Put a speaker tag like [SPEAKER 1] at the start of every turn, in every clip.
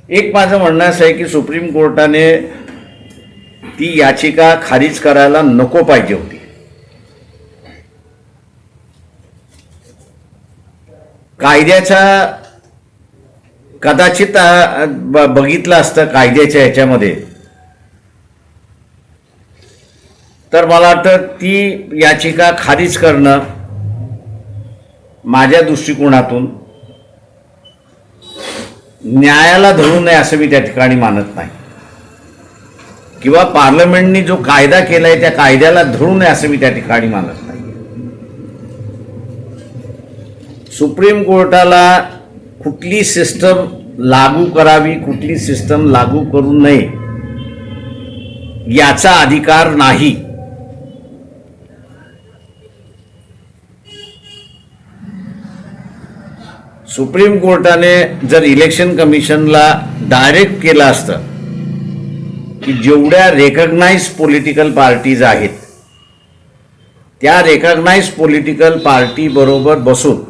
[SPEAKER 1] एक माझं म्हणणं असं आहे की सुप्रीम कोर्टाने ती याचिका खारिज करायला नको पाहिजे होती. कायद्याचा कदाचित बघितलं असतं कायद्याच्या ह्याच्यामध्ये तर मला वाटतं ती याचिका खारिज करणं माझ्या दृष्टिकोनातून न्यायाला धरू नये असं मी त्या ठिकाणी मानत नाही, किंवा पार्लमेंटनी जो कायदा केलाय त्या कायद्याला धरू नये असं मी त्या ठिकाणी मानत नाही. सुप्रीम कोर्टाला कुठली सिस्टम लागू करावी कुठली सिस्टम लागू करू नये याचा अधिकार नाही. सुप्रीम कोर्टाने जर इलेक्शन कमिशनला डायरेक्ट केलं असतं की जेवढ्या रेकग्नाइज पॉलिटिकल पार्टीज आहेत त्या रेकग्नाइज पॉलिटिकल पार्टी बरोबर बसून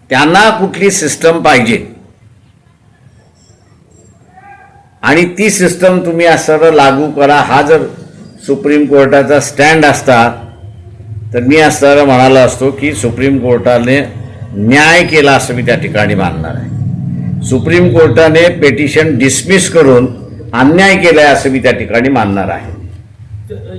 [SPEAKER 1] त्यांना कुठली सिस्टम पाहिजे आणि ती सिस्टम तुम्ही असं लागू करा, हा जर सुप्रीम कोर्टाचा स्टँड असता तर मी असं म्हणालो असतो की सुप्रीम कोर्टाने न्याय केला असं मी त्या ठिकाणी मानणार आहे. सुप्रीम कोर्टाने पेटिशन डिसमिस करून अन्याय केलाय असं मी त्या ठिकाणी मानणार आहे.